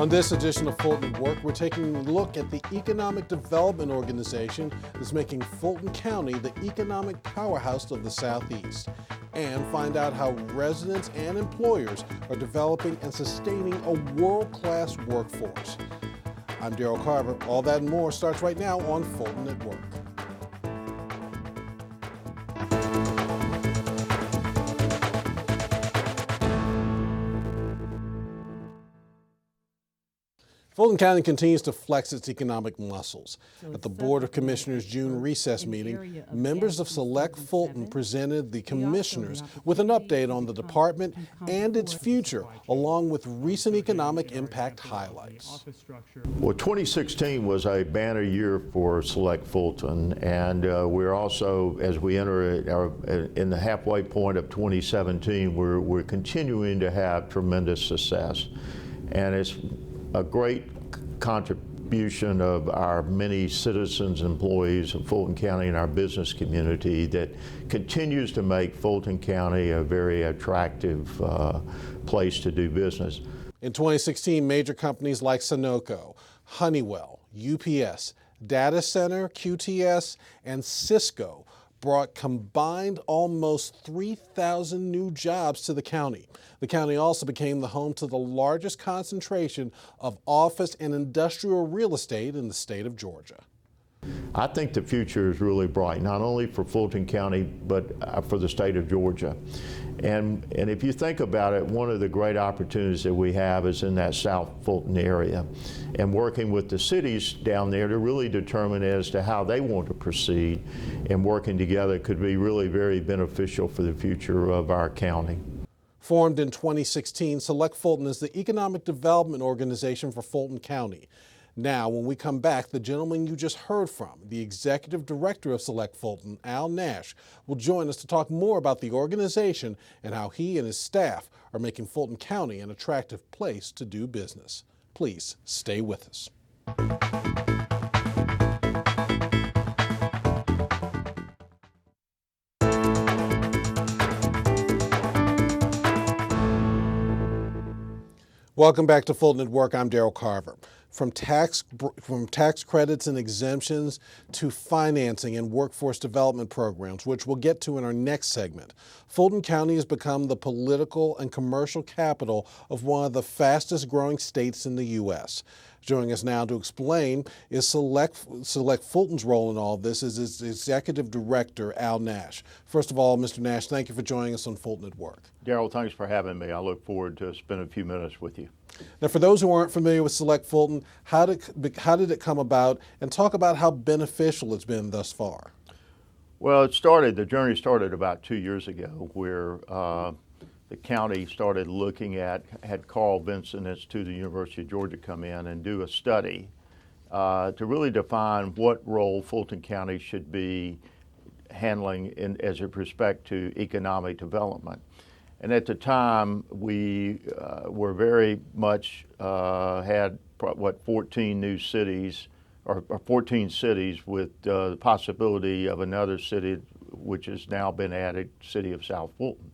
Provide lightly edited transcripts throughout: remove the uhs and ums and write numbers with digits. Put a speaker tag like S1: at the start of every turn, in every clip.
S1: On this edition of Fulton at Work, we're taking a look at the economic development organization that's making Fulton County the economic powerhouse of the Southeast, and find out how residents and employers are developing and sustaining a world-class workforce. I'm Daryl Carver. All that and more starts right now on Fulton at Work. Fulton County continues to flex its economic muscles. At the Board of Commissioners' June recess meeting, members of Select Fulton presented the commissioners with an update on the department and its future, along with recent economic impact highlights.
S2: Well, 2016 was a banner year for Select Fulton, and we're also, as we enter in the halfway point of 2017, we're continuing to have tremendous success. And it's a great contribution of our many citizens, employees of Fulton County and our business community that continues to make Fulton County a very attractive place to do business.
S1: In 2016, major companies like Sunoco, Honeywell, UPS, Data Center, QTS, and Cisco brought combined almost 3,000 new jobs to the county. The county also became the home to the largest concentration of office and industrial real estate in the state of Georgia.
S2: I think the future is really bright, not only for Fulton County, but for the state of Georgia. And if you think about it, one of the great opportunities that we have is in that South Fulton area, and working with the cities down there to really determine as to how they want to proceed, and working together could be really very beneficial for the future of our county.
S1: Formed in 2016, Select Fulton is the economic development organization for Fulton County. Now, when we come back, the gentleman you just heard from, the executive director of Select Fulton, Al Nash, will join us to talk more about the organization and how he and his staff are making Fulton County an attractive place to do business. Please stay with us. Welcome back to Fulton at Work. I'm Daryl Carver. From tax credits and exemptions to financing and workforce development programs, which we'll get to in our next segment, Fulton County has become the political and commercial capital of one of the fastest growing states in the U.S. Joining us now to explain is Select Fulton's role in all of this is its executive director, Al Nash. First of all, Mr. Nash, thank you for joining us on Fulton at Work.
S2: Daryl, thanks for having me. I look forward to spending a few minutes with you.
S1: Now, for those who aren't familiar with Select Fulton, how did it come about, and talk about how beneficial it's been thus far?
S2: Well, the journey started about 2 years ago, where the county started looking at, had Carl Vinson Institute of the University of Georgia come in and do a study to really define what role Fulton County should be handling as it respect to economic development. And at the time, we were very much had 14 new cities, or 14 cities, with the possibility of another city, which has now been added, city of South Fulton.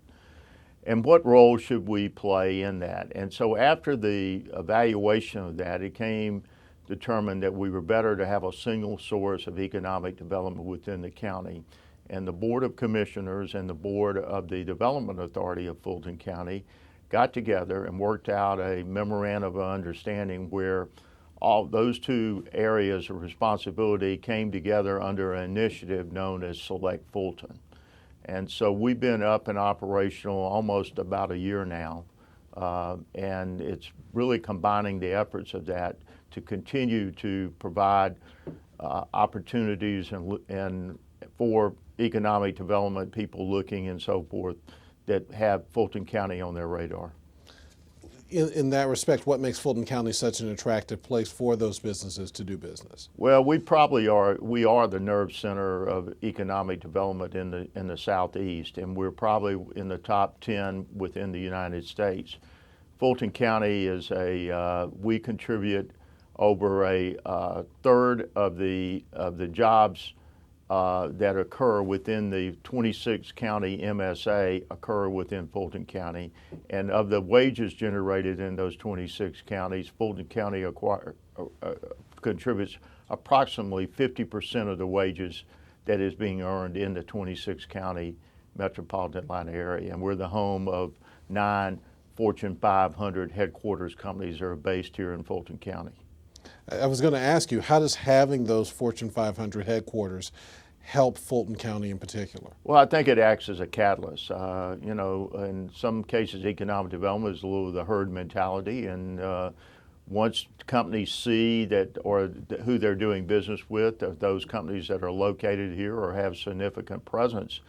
S2: And what role should we play in that? And so after the evaluation of that, it came determined that we were better to have a single source of economic development within the county. And the Board of Commissioners and the Board of the Development Authority of Fulton County got together and worked out a memorandum of understanding where all those two areas of responsibility came together under an initiative known as Select Fulton. And so we've been up and operational almost about a year now, and it's really combining the efforts of that to continue to provide opportunities and for economic development, people looking and so forth, that have Fulton County on their radar.
S1: In that respect, what makes Fulton County such an attractive place for those businesses to do business?
S2: Well, we are the nerve center of economic development in the Southeast, and we're probably in the top 10 within the United States. Fulton County is we contribute over a third of the jobs that occur within the 26 county MSA occur within Fulton County. And of the wages generated in those 26 counties, Fulton County contributes approximately 50% of the wages that is being earned in the 26 county metropolitan Atlanta area. And we're the home of 9 Fortune 500 headquarters companies that are based here in Fulton County.
S1: I was going to ask you, how does having those Fortune 500 headquarters help Fulton County in particular?
S2: Well, I think it acts as a catalyst. You know, in some cases, economic development is a little of the herd mentality, and once companies see that, or who they're doing business with, those companies that are located here or have significant presence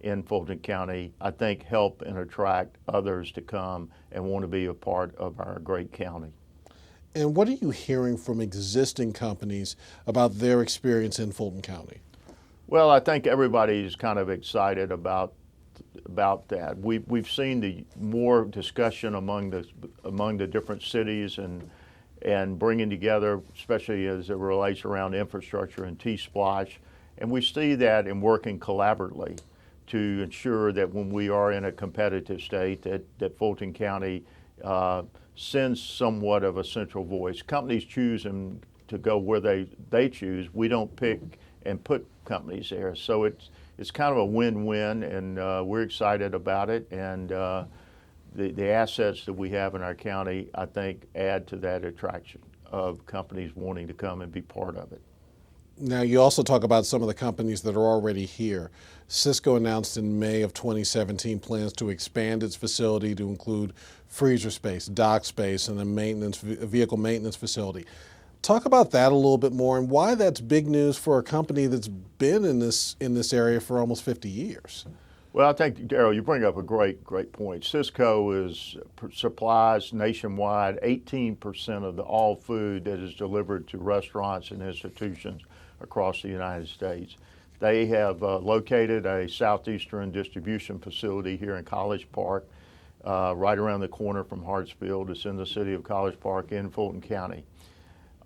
S2: in Fulton County, I think help and attract others to come and want to be a part of our great county.
S1: And what are you hearing from existing companies about their experience in Fulton County?
S2: Well, I think everybody's kind of excited about that. We've seen the more discussion among the different cities and bringing together, especially as it relates around infrastructure and T-Splash, and we see that in working collaboratively to ensure that when we are in a competitive state, that Fulton County sends somewhat of a central voice. Companies choose them to go where they choose. We don't pick and put companies there. So it's kind of a win-win, and we're excited about it. And the assets that we have in our county, I think, add to that attraction of companies wanting to come and be part of it.
S1: Now, you also talk about some of the companies that are already here. Cisco announced in May of 2017 plans to expand its facility to include freezer space, dock space, and a vehicle maintenance facility. Talk about that a little bit more and why that's big news for a company that's been in this area for almost 50 years.
S2: Well, I think, Darryl, you bring up a great point. Cisco supplies nationwide 18% of all food that is delivered to restaurants and institutions across the United States. They have located a southeastern distribution facility here in College Park, right around the corner from Hartsfield. It's in the city of College Park in Fulton County.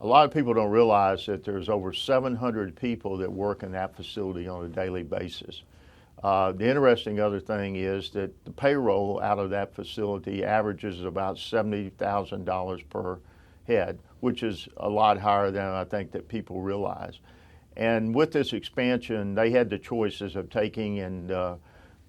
S2: A lot of people don't realize that there's over 700 people that work in that facility on a daily basis. The interesting other thing is that the payroll out of that facility averages about $70,000 per head, which is a lot higher than I think that people realize. And with this expansion, they had the choices of taking and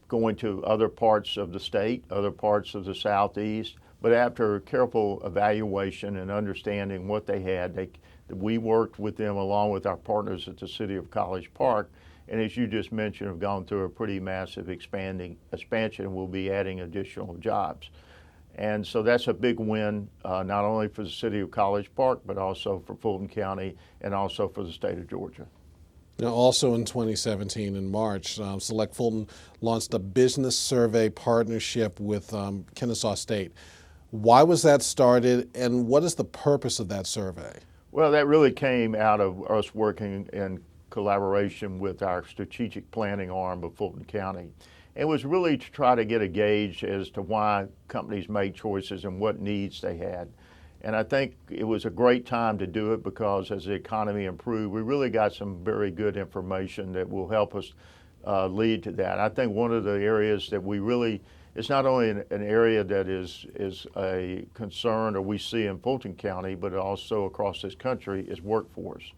S2: going to other parts of the state, other parts of the southeast. But after careful evaluation and understanding what they had, we worked with them along with our partners at the City of College Park. And as you just mentioned, have gone through a pretty massive expansion and will be adding additional jobs. And so that's a big win, not only for the City of College Park, but also for Fulton County and also for the state of Georgia.
S1: Now, also in 2017, in March, Select Fulton launched a business survey partnership with Kennesaw State. Why was that started, and what is the purpose of that survey?
S2: Well, that really came out of us working in collaboration with our strategic planning arm of Fulton County. It was really to try to get a gauge as to why companies made choices and what needs they had. And I think it was a great time to do it because as the economy improved, we really got some very good information that will help us lead to that. I think one of the areas that we really, it's not only an area that is a concern or we see in Fulton County, but also across this country is workforce.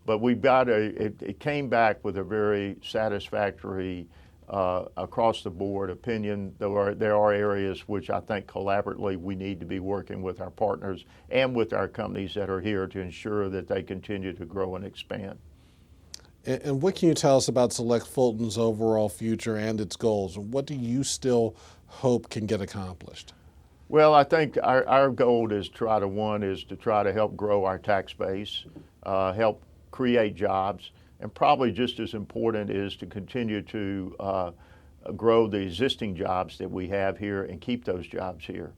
S2: But we've got it came back with a very satisfactory across the board opinion. There are areas which I think collaboratively we need to be working with our partners and with our companies that are here to ensure that they continue to grow and expand.
S1: And what can you tell us about Select Fulton's overall future and its goals? What do you still hope can get accomplished?
S2: Well, I think our goal is to try to help grow our tax base, help create jobs, and probably just as important is to continue to grow the existing jobs that we have here and keep those jobs here.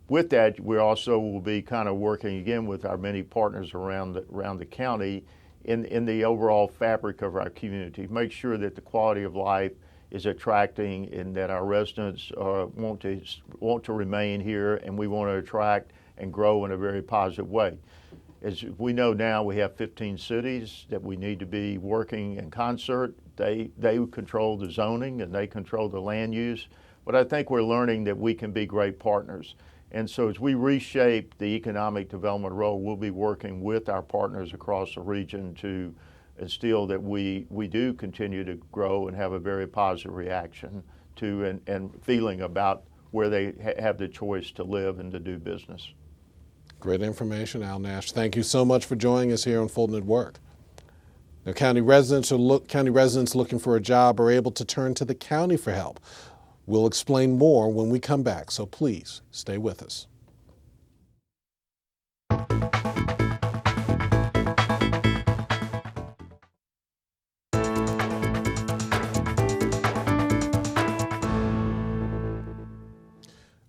S2: With that, we also will be kind of working again with our many partners around the county in the overall fabric of our community. Make sure that the quality of life is attracting and that our residents want to remain here, and we want to attract and grow in a very positive way. as we know now, we have 15 cities that we need to be working in concert. They control the zoning and they control the land use, but I think we're learning that we can be great partners. And so as we reshape the economic development role, we'll be working with our partners across the region to instill that we do continue to grow and have a very positive reaction to and feeling about where they have the choice to live and to do business.
S1: Great information, Al Nash. Thank you so much for joining us here on Fulton at Work. Now, county residents looking for a job are able to turn to the county for help. We'll explain more when we come back, so please stay with us.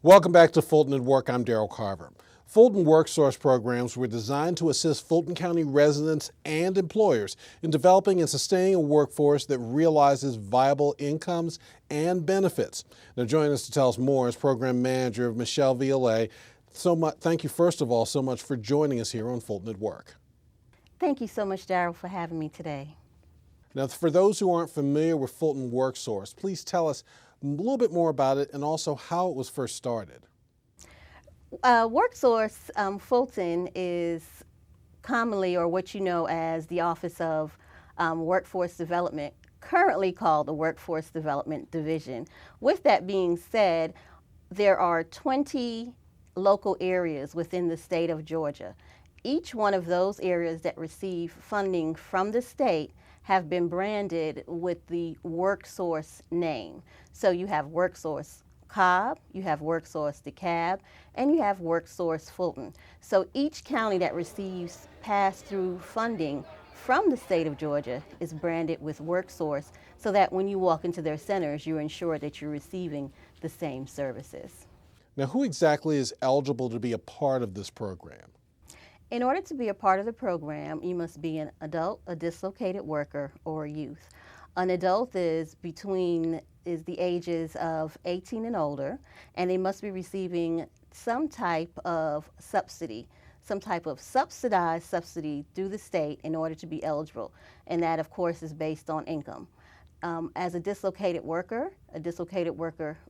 S1: Welcome back to Fulton at Work. I'm Darrell Carver. Fulton WorkSource programs were designed to assist Fulton County residents and employers in developing and sustaining a workforce that realizes viable incomes and benefits. Now, joining us to tell us more is Program Manager Michelle Violet. Thank you, first of all, so much for joining us here on Fulton at Work.
S3: Thank you so much, Darrell, for having me today.
S1: Now, for those who aren't familiar with Fulton WorkSource, please tell us a little bit more about it and also how it was first started.
S3: WorkSource Fulton is commonly, or what you know as the Office of Workforce Development, currently called the Workforce Development Division. With that being said, there are 20 local areas within the state of Georgia. Each one of those areas that receive funding from the state have been branded with the WorkSource name. So you have WorkSource Cobb, you have WorkSource DeKalb, and you have WorkSource Fulton. So each county that receives pass-through funding from the state of Georgia is branded with WorkSource, so that when you walk into their centers, you're ensured that you're receiving the same services.
S1: Now, who exactly is eligible to be a part of this program?
S3: In order to be a part of the program, you must be an adult, a dislocated worker, or a youth. An adult is the ages of 18 and older, and they must be receiving some type of subsidy, some type of subsidized subsidy through the state in order to be eligible. And that, of course, is based on income. As a dislocated worker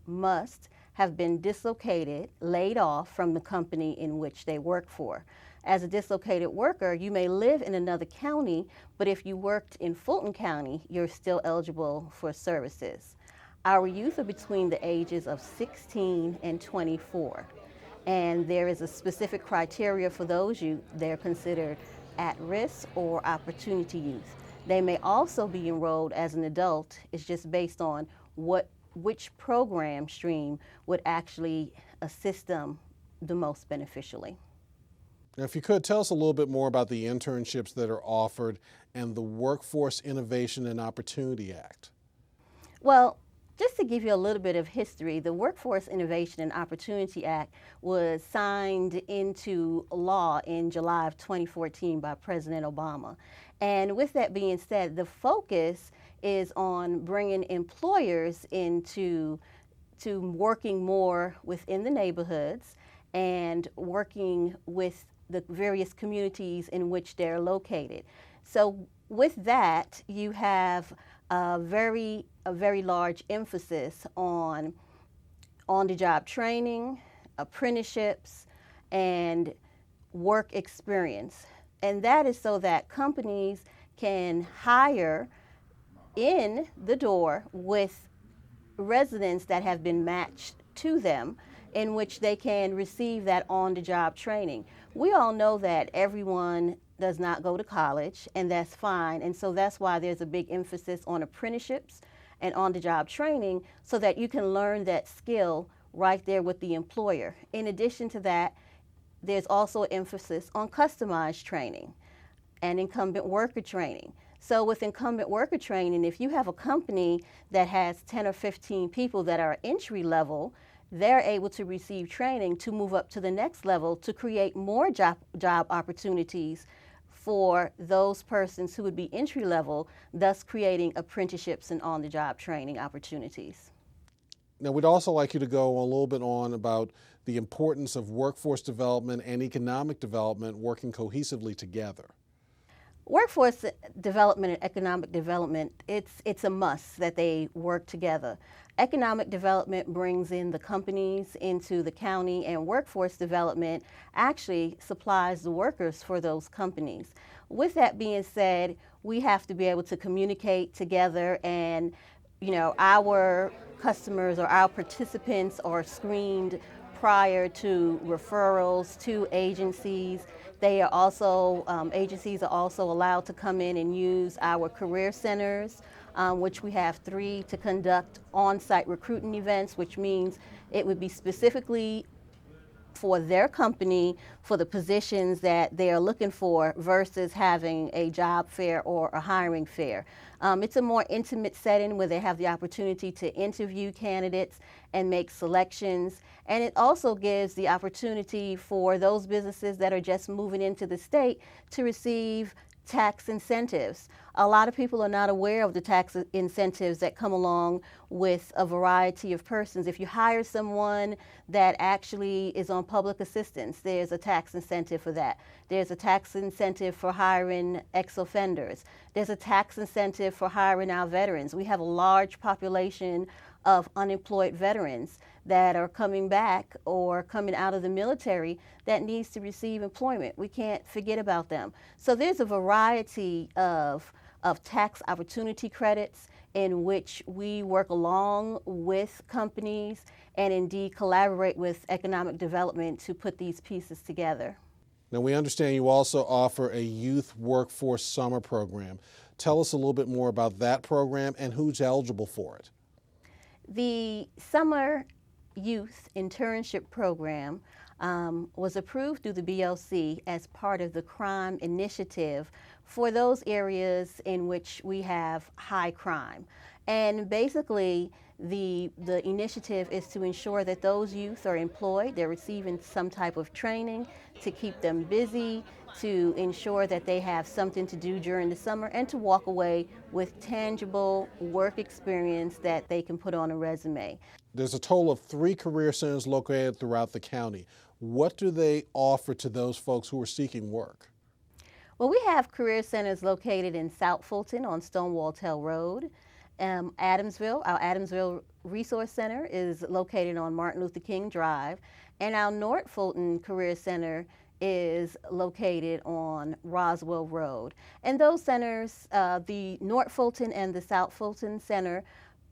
S3: must have been dislocated, laid off from the company in which they work for. As a dislocated worker, you may live in another county, but if you worked in Fulton County, you're still eligible for services. Our youth are between the ages of 16 and 24, and there is a specific criteria for those youth. They're considered at-risk or opportunity youth. They may also be enrolled as an adult. It's just based on which program stream would actually assist them the most beneficially.
S1: Now, if you could, tell us a little bit more about the internships that are offered and the Workforce Innovation and Opportunity Act.
S3: Well, just to give you a little bit of history, the Workforce Innovation and Opportunity Act was signed into law in July of 2014 by President Obama. And with that being said, the focus is on bringing employers into working more within the neighborhoods and working with the various communities in which they're located. So with that, you have a very large emphasis on on-the-job training, apprenticeships, and work experience. And that is so that companies can hire in the door with residents that have been matched to them, in which they can receive that on-the-job training. We all know that everyone does not go to college, and that's fine, and so that's why there's a big emphasis on apprenticeships and on-the-job training, so that you can learn that skill right there with the employer. In addition to that, there's also emphasis on customized training and incumbent worker training. So with incumbent worker training, if you have a company that has 10 or 15 people that are entry level, they're able to receive training to move up to the next level to create more job opportunities for those persons who would be entry level, thus creating apprenticeships and on-the-job training opportunities.
S1: Now, we'd also like you to go a little bit on about the importance of workforce development and economic development working cohesively together.
S3: Workforce development and economic development, it's a must that they work together. Economic development brings in the companies into the county, and workforce development actually supplies the workers for those companies. With that being said, we have to be able to communicate together, and our customers or our participants are screened prior to referrals to agencies. They are also, agencies are also allowed to come in and use our career centers, which we have 3 to conduct on-site recruiting events, which means it would be specifically for their company for the positions that they are looking for versus having a job fair or a hiring fair. It's a more intimate setting where they have the opportunity to interview candidates and make selections, and it also gives the opportunity for those businesses that are just moving into the state to receive tax incentives. A lot of people are not aware of the tax incentives that come along with a variety of persons. If you hire someone that actually is on public assistance, there's a tax incentive for that. There's a tax incentive for hiring ex-offenders. There's a tax incentive for hiring our veterans. We have a large population of unemployed veterans that are coming back or coming out of the military that needs to receive employment. We can't forget about them. So there's a variety of tax opportunity credits in which we work along with companies and indeed collaborate with economic development to put these pieces together.
S1: Now, we understand you also offer a youth workforce summer program. Tell us a little bit more about that program and who's eligible for it.
S3: The Summer Youth Internship Program was approved through the BLC as part of the crime initiative for those areas in which we have high crime. And basically, the initiative is to ensure that those youth are employed, they're receiving some type of training to keep them busy, to ensure that they have something to do during the summer, and to walk away with tangible work experience that they can put on a resume.
S1: There's a total of 3 career centers located throughout the county. What do they offer to those folks who are seeking work?
S3: Well, we have career centers located in South Fulton on Stonewall Tell Road. Adamsville, our Adamsville Resource Center is located on Martin Luther King Drive, and our North Fulton Career Center is located on Roswell Road. And those centers, the North Fulton and the South Fulton Center,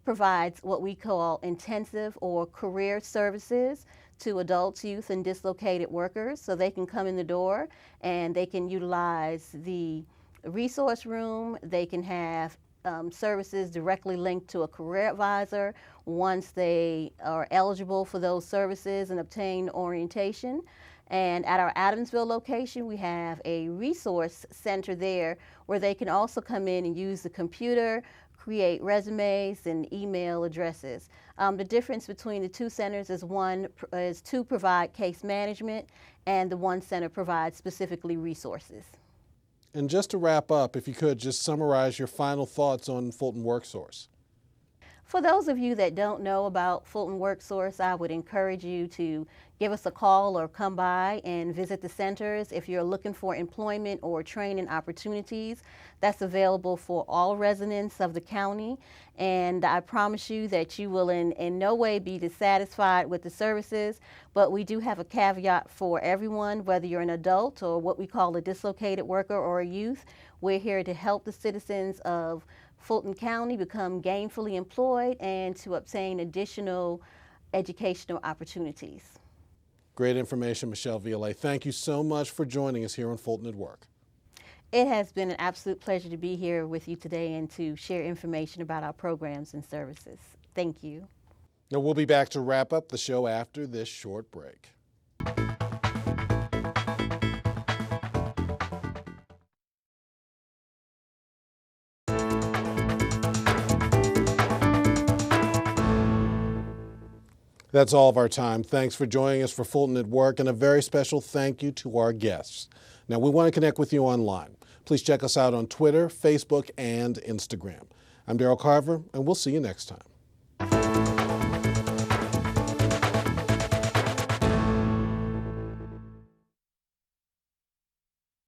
S3: provides what we call intensive or career services to adults, youth, and dislocated workers, so they can come in the door and they can utilize the resource room. They can have services directly linked to a career advisor once they are eligible for those services and obtain orientation. And at our Adamsville location, we have a resource center there where they can also come in and use the computer, create resumes and email addresses. The difference between the 2 centers is 2 provide case management, and the 1 center provides specifically resources.
S1: And just to wrap up, if you could just summarize your final thoughts on Fulton WorkSource.
S3: For those of you that don't know about Fulton WorkSource, I would encourage you to give us a call or come by and visit the centers if you're looking for employment or training opportunities. That's available for all residents of the county, and I promise you that you will in no way be dissatisfied with the services, but we do have a caveat for everyone, whether you're an adult or what we call a dislocated worker or a youth. We're here to help the citizens of Fulton County become gainfully employed and to obtain additional educational opportunities.
S1: Great information, Michelle Viollet. Thank you so much for joining us here on Fulton at Work.
S3: It has been an absolute pleasure to be here with you today and to share information about our programs and services. Thank you.
S1: Now we'll be back to wrap up the show after this short break. That's all of our time. Thanks for joining us for Fulton at Work, and a very special thank you to our guests. Now, we want to connect with you online. Please check us out on Twitter, Facebook, and Instagram. I'm Daryl Carver, and we'll see you next time.